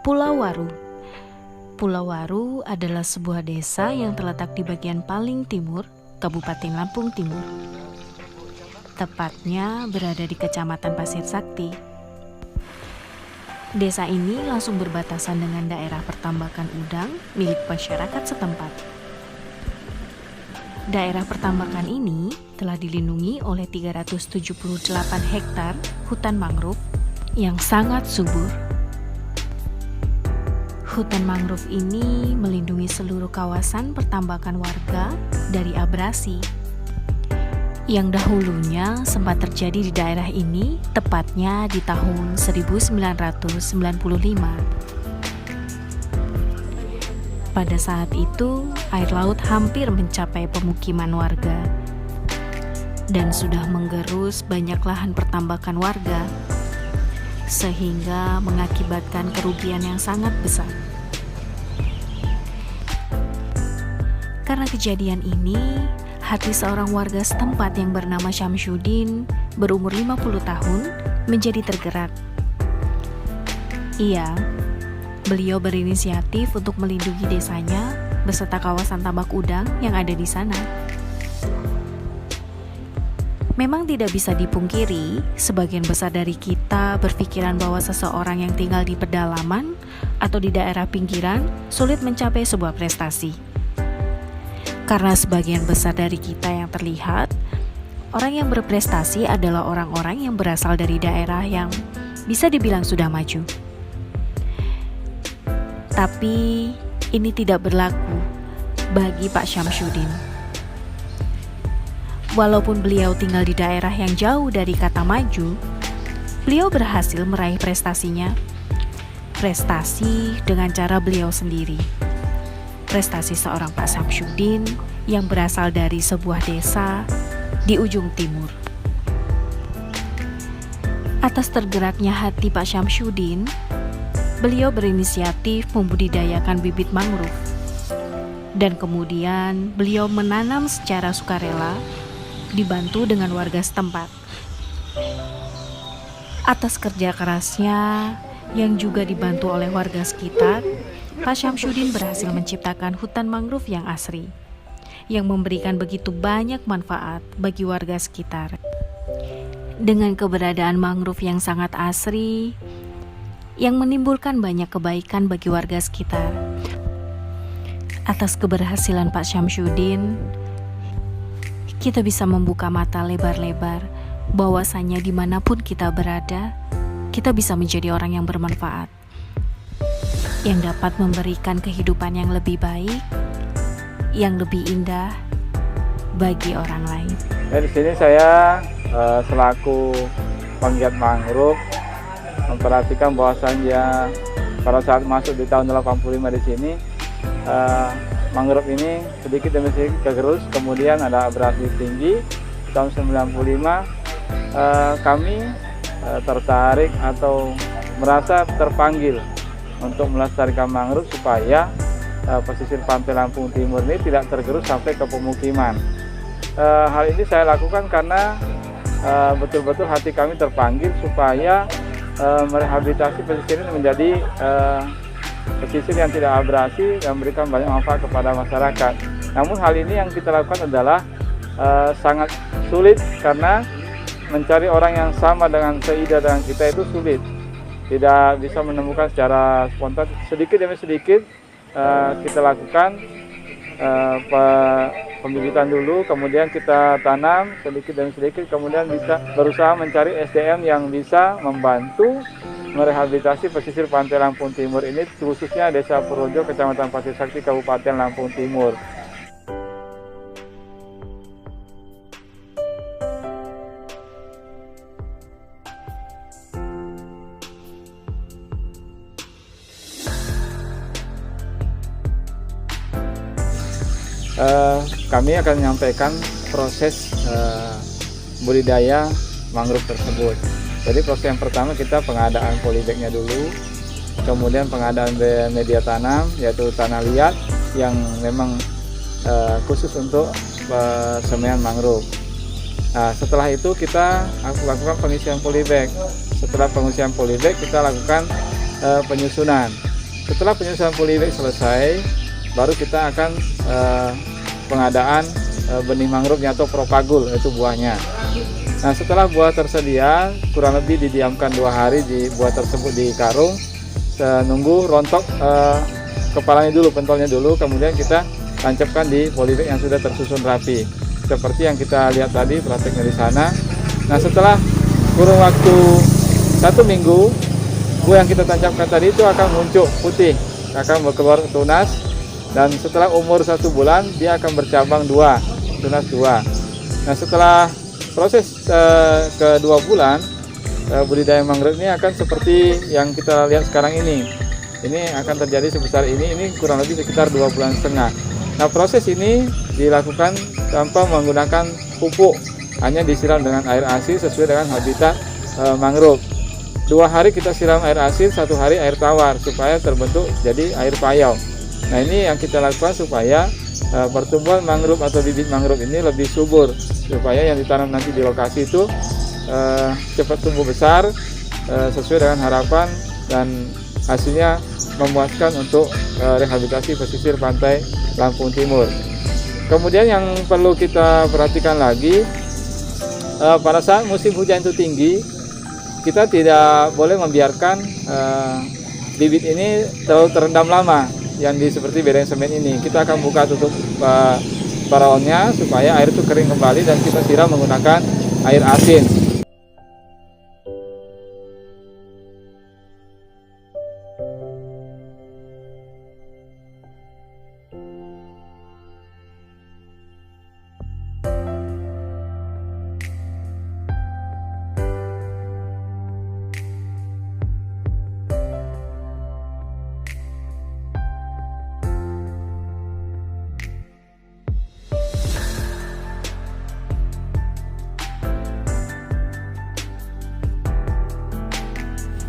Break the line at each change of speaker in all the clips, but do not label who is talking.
Pulau Waru. Pulau Waru adalah sebuah desa yang terletak di bagian paling timur Kabupaten Lampung Timur. Tepatnya berada di Kecamatan Pasir Sakti. Desa ini langsung berbatasan dengan daerah pertambakan udang milik masyarakat setempat. Daerah pertambakan ini telah dilindungi oleh 378 hektar hutan mangrove yang sangat subur. Hutan mangrove ini melindungi seluruh kawasan pertambakan warga dari abrasi yang dahulunya sempat terjadi di daerah ini, tepatnya di tahun 1995. Pada saat itu, air laut hampir mencapai pemukiman warga dan sudah menggerus banyak lahan pertambakan warga, sehingga mengakibatkan kerugian yang sangat besar. Karena kejadian ini, hati seorang warga setempat yang bernama Syamsuddin berumur 50 tahun menjadi tergerak. Beliau berinisiatif untuk melindungi desanya beserta kawasan tambak udang yang ada di sana. Memang tidak bisa dipungkiri, sebagian besar dari kita berpikiran bahwa seseorang yang tinggal di pedalaman atau di daerah pinggiran sulit mencapai sebuah prestasi. Karena sebagian besar dari kita yang terlihat, orang yang berprestasi adalah orang-orang yang berasal dari daerah yang bisa dibilang sudah maju. Tapi ini tidak berlaku bagi Pak Syamsuddin. Walaupun beliau tinggal di daerah yang jauh dari kata maju, beliau berhasil meraih prestasinya. Prestasi dengan cara beliau sendiri. Prestasi seorang Pak Syamsuddin yang berasal dari sebuah desa di ujung timur. Atas tergeraknya hati Pak Syamsuddin, beliau berinisiatif membudidayakan bibit mangrove. Dan kemudian beliau menanam secara sukarela, dibantu dengan warga setempat. Atas kerja kerasnya yang juga dibantu oleh warga sekitar, Pak Syamsuddin berhasil menciptakan hutan mangrove yang asri, yang memberikan begitu banyak manfaat bagi warga sekitar. Dengan keberadaan mangrove yang sangat asri, yang menimbulkan banyak kebaikan bagi warga sekitar. Atas keberhasilan Pak Syamsuddin, kita bisa membuka mata lebar-lebar bahwasanya dimanapun kita berada, kita bisa menjadi orang yang bermanfaat, yang dapat memberikan kehidupan yang lebih baik, yang lebih indah bagi orang lain.
Di sini saya selaku penggiat mangrove memperhatikan bahwasannya pada saat masuk di tahun 85 di sini, mangrove ini sedikit demi sedikit kegerus, kemudian ada abrasi tinggi. Tahun 95 kami tertarik atau merasa terpanggil untuk melestarikan mangrove supaya pesisir pantai Lampung Timur ini tidak tergerus sampai ke pemukiman. Hal ini saya lakukan karena betul-betul hati kami terpanggil supaya merehabilitasi pesisir ini menjadi pesisir yang tidak abrasi dan memberikan banyak manfaat kepada masyarakat. Namun hal ini yang kita lakukan adalah sangat sulit karena mencari orang yang sama dengan seida dengan kita itu sulit. Tidak bisa menemukan secara spontan. Sedikit demi sedikit kita lakukan pembibitan dulu, kemudian kita tanam sedikit demi sedikit, kemudian bisa berusaha mencari SDM yang bisa membantu merehabilitasi pesisir pantai Lampung Timur ini, khususnya Desa Purworejo, Kecamatan Pasir Sakti, Kabupaten Lampung Timur. Kami akan menyampaikan proses budidaya mangrove tersebut. Jadi proses yang pertama kita pengadaan polybagnya dulu, kemudian pengadaan media tanam yaitu tanah liat yang memang khusus untuk semaian mangrove. Nah, setelah itu kita lakukan pengisian polybag. Setelah pengisian polybag kita lakukan penyusunan. setelah penyusunan polybag selesai, baru kita akan pengadaan benih mangrovenya atau propagul, yaitu buahnya. Nah, setelah buah tersedia, kurang lebih didiamkan 2 hari di buah tersebut di karung, nunggu rontok kepalanya dulu, pentolnya dulu, kemudian kita tancapkan di polybag yang sudah tersusun rapi, seperti yang kita lihat tadi prakteknya di sana. Nah, setelah kurun waktu 1 minggu, buah yang kita tancapkan tadi itu akan muncul putih, akan keluar tunas, dan setelah umur 1 bulan dia akan bercabang 2, tunas 2. Nah, setelah proses ke-2 bulan, budidaya mangrove ini akan seperti yang kita lihat sekarang ini. Ini akan terjadi sebesar ini kurang lebih sekitar 2,5 bulan. Nah, proses ini dilakukan tanpa menggunakan pupuk, hanya disiram dengan air asin sesuai dengan habitat mangrove. 2 hari kita siram air asin, 1 hari air tawar, supaya terbentuk jadi air payau. Nah, ini yang kita lakukan supaya pertumbuhan mangrove atau bibit mangrove ini lebih subur, supaya yang ditanam nanti di lokasi itu cepat tumbuh besar sesuai dengan harapan, dan hasilnya memuaskan untuk rehabilitasi pesisir pantai Lampung Timur. Kemudian yang perlu kita perhatikan lagi, pada saat musim hujan itu tinggi, kita tidak boleh membiarkan bibit ini terlalu terendam lama, yang seperti bedeng semen ini. Kita akan buka tutup paraonnya supaya air itu kering kembali, dan kita siram menggunakan air asin.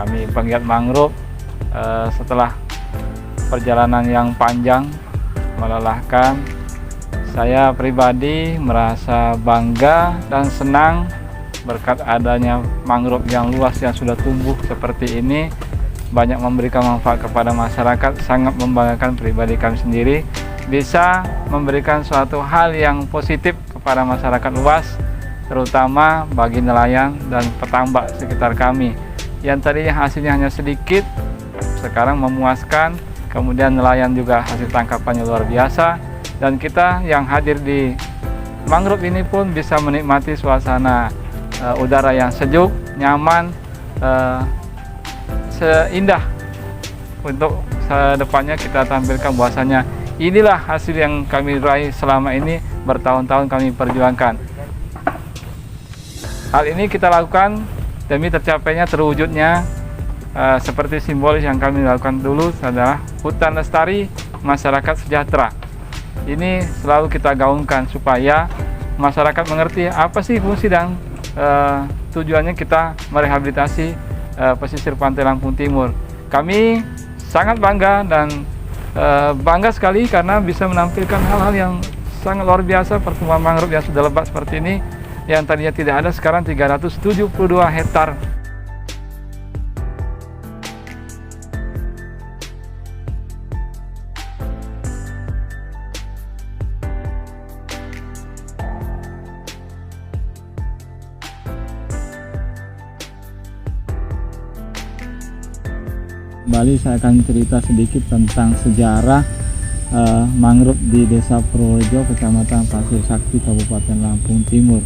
Kami penggiat mangrove, setelah perjalanan yang panjang, melelahkan, saya pribadi merasa bangga dan senang berkat adanya mangrove yang luas yang sudah tumbuh seperti ini, banyak memberikan manfaat kepada masyarakat. Sangat membanggakan pribadi kami sendiri, bisa memberikan suatu hal yang positif kepada masyarakat luas, terutama bagi nelayan dan petambak sekitar kami. Yang tadinya hasilnya hanya sedikit, sekarang memuaskan. Kemudian nelayan juga hasil tangkapannya luar biasa, dan kita yang hadir di mangrove ini pun bisa menikmati suasana udara yang sejuk, nyaman, seindah. Untuk depannya kita tampilkan bahwasanya inilah hasil yang kami raih selama ini, bertahun-tahun kami perjuangkan. Hal ini kita lakukan demi tercapainya, terwujudnya seperti simbolis yang kami lakukan dulu adalah hutan lestari, masyarakat sejahtera. Ini selalu kita gaungkan supaya masyarakat mengerti apa sih fungsi dan tujuannya kita merehabilitasi pesisir pantai Lampung Timur. Kami sangat bangga dan bangga sekali karena bisa menampilkan hal-hal yang sangat luar biasa. Pertumbuhan mangrove yang sudah lebat seperti ini, yang tadinya tidak ada, sekarang 372 hektar.
Kembali saya akan cerita sedikit tentang sejarah mangrove di Desa Purworejo, Kecamatan Pasir Sakti, Kabupaten Lampung Timur.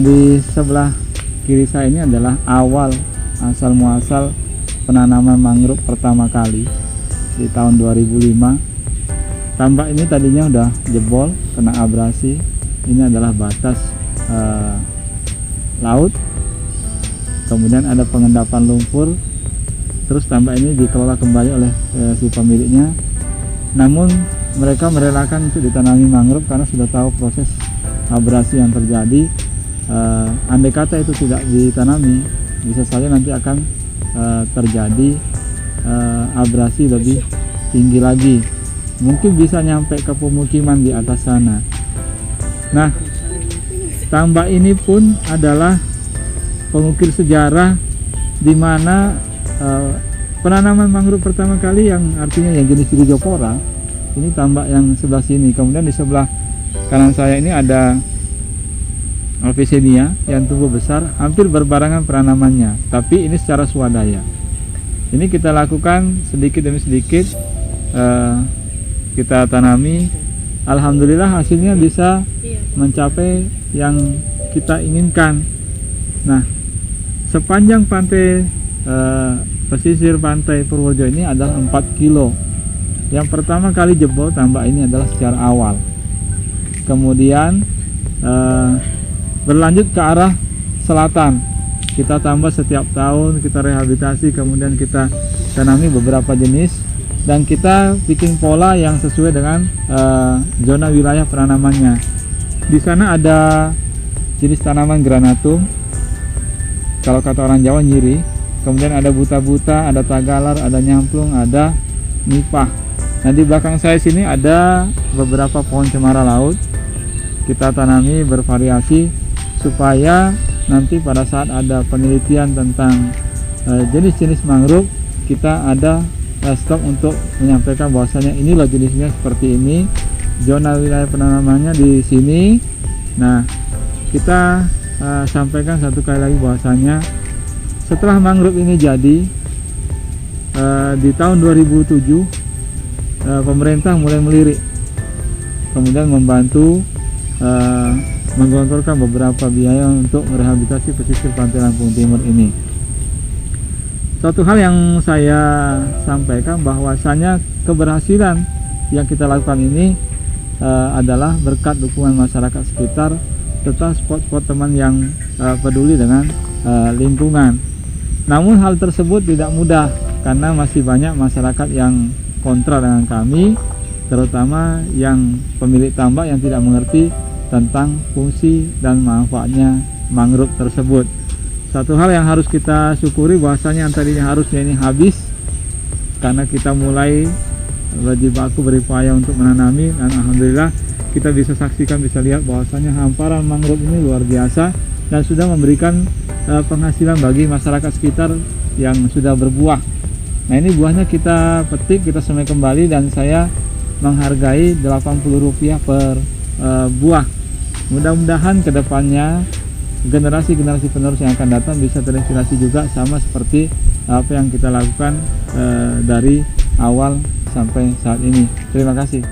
Di sebelah kiri saya ini adalah awal asal muasal penanaman mangrove pertama kali di tahun 2005. Tambak ini tadinya udah jebol, kena abrasi. Ini adalah batas laut. Kemudian ada pengendapan lumpur. Terus tambak ini dikelola kembali oleh si pemiliknya. Namun mereka merelakan untuk ditanami mangrove karena sudah tahu proses abrasi yang terjadi. Andai kata itu tidak ditanami, bisa saja nanti akan terjadi abrasi lebih tinggi lagi. Mungkin bisa nyampe ke pemukiman di atas sana. Nah, tambak ini pun adalah pengukir sejarah di mana penanaman mangrove pertama kali yang artinya yang jenis Gryzophora, ini tambak yang sebelah sini. Kemudian di sebelah kanan saya ini ada Alvicenia yang tumbuh besar, hampir berbarengan penanamannya, tapi ini secara swadaya. Ini kita lakukan sedikit demi sedikit, kita tanami. Alhamdulillah hasilnya bisa mencapai yang kita inginkan. Nah, sepanjang pantai pesisir pantai Purworejo ini adalah 4 kilo. Yang pertama kali jebol tambak ini adalah secara awal. Kemudian berlanjut ke arah selatan. Kita tambah setiap tahun, kita rehabilitasi, kemudian kita tanami beberapa jenis, dan kita bikin pola yang sesuai dengan zona wilayah penanamannya. Di sana ada jenis tanaman granatum, kalau kata orang Jawa nyiri. Kemudian ada buta-buta, ada tagalar, ada nyamplung, ada nipah. Nah, di belakang saya sini ada beberapa pohon cemara laut. Kita tanami bervariasi supaya nanti pada saat ada penelitian tentang jenis-jenis mangrove, kita ada stok untuk menyampaikan bahwasanya inilah jenisnya seperti ini, zona wilayah penanamannya di sini. Nah, kita sampaikan satu kali lagi bahwasanya setelah mangrove ini jadi, di tahun 2007 pemerintah mulai melirik, kemudian membantu menggelontorkan beberapa biaya untuk merehabilitasi pesisir pantai Lampung Timur ini. Suatu hal yang saya sampaikan bahwasanya keberhasilan yang kita lakukan ini adalah berkat dukungan masyarakat sekitar serta spot-spot teman yang peduli dengan lingkungan. Namun hal tersebut tidak mudah karena masih banyak masyarakat yang kontra dengan kami, terutama yang pemilik tambak yang tidak mengerti tentang fungsi dan manfaatnya mangrove tersebut. Satu hal yang harus kita syukuri bahwasanya yang tadinya harusnya ini habis, karena kita mulai berjibaku berupaya untuk menanami, dan alhamdulillah kita bisa saksikan, bisa lihat bahwasanya hamparan mangrove ini luar biasa dan sudah memberikan penghasilan bagi masyarakat sekitar yang sudah berbuah. Nah, ini buahnya kita petik, kita semai kembali, dan saya menghargai Rp80 per buah. Mudah-mudahan kedepannya generasi-generasi penerus yang akan datang bisa terinspirasi juga sama seperti apa yang kita lakukan dari awal sampai saat ini. Terima kasih.